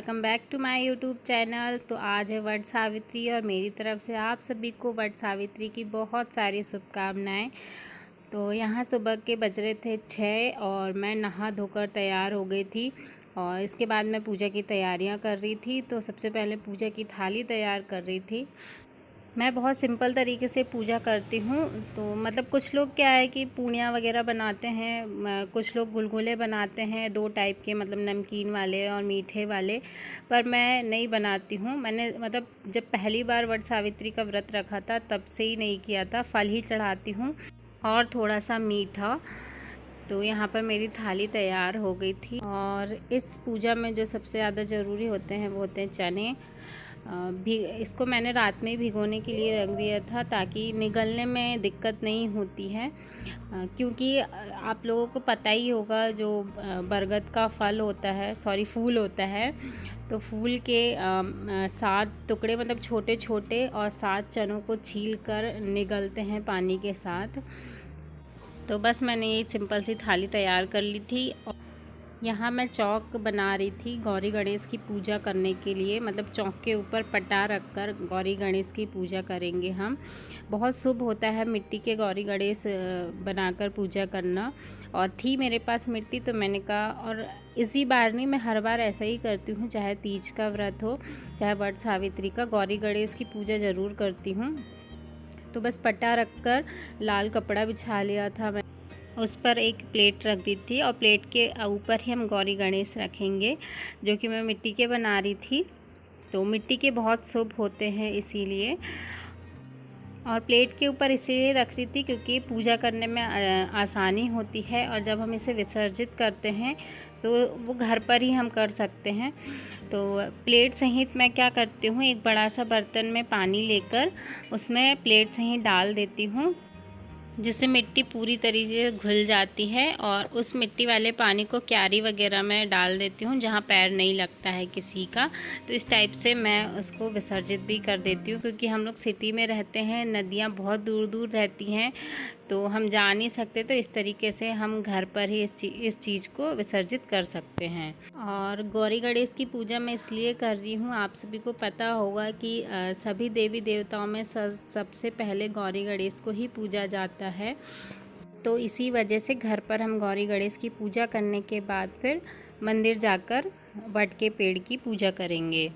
Welcome back to my YouTube channel. तो आज है वट सावित्री और मेरी तरफ से आप सभी को वट सावित्री की बहुत सारी शुभकामनाएं। तो यहाँ सुबह के बज रहे थे 6 और मैं नहा धोकर तैयार हो गई थी और इसके बाद मैं पूजा की तैयारियां कर रही थी। तो सबसे पहले पूजा की थाली तैयार कर रही थी। मैं बहुत सिंपल तरीके से पूजा करती हूँ। तो मतलब कुछ लोग क्या है कि पूड़ियाँ वगैरह बनाते हैं, कुछ लोग गुलगुले बनाते हैं, 2 टाइप के, मतलब नमकीन वाले और मीठे वाले। पर मैं नहीं बनाती हूँ। मैंने मतलब जब पहली बार वट सावित्री का व्रत रखा था तब से ही नहीं किया था। फल ही चढ़ाती हूँ और थोड़ा सा मीठा। तो यहाँ पर मेरी थाली तैयार हो गई थी। और इस पूजा में जो सबसे ज़्यादा ज़रूरी होते हैं वो होते हैं चने। इसको मैंने रात में ही भिगोने के लिए रख दिया था ताकि निगलने में दिक्कत नहीं होती है। क्योंकि आप लोगों को पता ही होगा जो बरगद का फूल होता है, तो फूल के 7 टुकड़े मतलब छोटे छोटे और 7 चनों को छील कर निगलते हैं पानी के साथ। तो बस मैंने ये सिंपल सी थाली तैयार कर ली थी। यहाँ मैं चौक बना रही थी गौरी गणेश की पूजा करने के लिए। मतलब चौक के ऊपर पटा रखकर गौरी गणेश की पूजा करेंगे हम। बहुत शुभ होता है मिट्टी के गौरी गणेश बनाकर पूजा करना। और थी मेरे पास मिट्टी, तो मैंने कहा, और इसी बार नहीं, मैं हर बार ऐसा ही करती हूँ, चाहे तीज का व्रत हो चाहे वट सावित्री का, गौरी गणेश की पूजा ज़रूर करती हूँ। तो बस पटा रखकर लाल कपड़ा बिछा लिया था मैं, उस पर एक प्लेट रख दी थी और प्लेट के ऊपर ही हम गौरी गणेश रखेंगे, जो कि मैं मिट्टी के बना रही थी। तो मिट्टी के बहुत शुभ होते हैं इसीलिए। और प्लेट के ऊपर इसीलिए रख रही थी क्योंकि पूजा करने में आसानी होती है और जब हम इसे विसर्जित करते हैं तो वो घर पर ही हम कर सकते हैं। तो प्लेट सहित मैं क्या करती हूँ, एक बड़ा सा बर्तन में पानी लेकर उसमें प्लेट सहित डाल देती हूँ, जिससे मिट्टी पूरी तरीके से घुल जाती है। और उस मिट्टी वाले पानी को क्यारी वगैरह में डाल देती हूँ जहाँ पैर नहीं लगता है किसी का। तो इस टाइप से मैं उसको विसर्जित भी कर देती हूँ, क्योंकि हम लोग सिटी में रहते हैं, नदियाँ बहुत दूर दूर रहती हैं, तो हम जा नहीं सकते। तो इस तरीके से हम घर पर ही इस चीज़ को विसर्जित कर सकते हैं। और गौरी गणेश की पूजा मैं इसलिए कर रही हूँ, आप सभी को पता होगा कि सभी देवी देवताओं में सबसे पहले गौरी गणेश को ही पूजा जाता है। तो इसी वजह से घर पर हम गौरी गणेश की पूजा करने के बाद फिर मंदिर जाकर वट के पेड़ की पूजा करेंगे।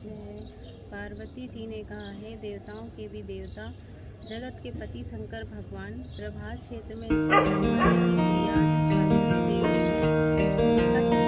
जय। पार्वती जी ने कहा है, देवताओं के भी देवता, जगत के पति शंकर भगवान प्रभास क्षेत्र में स्थित ब्रह्मा जी की प्रिया स्वर्ग की देवी हैं। सच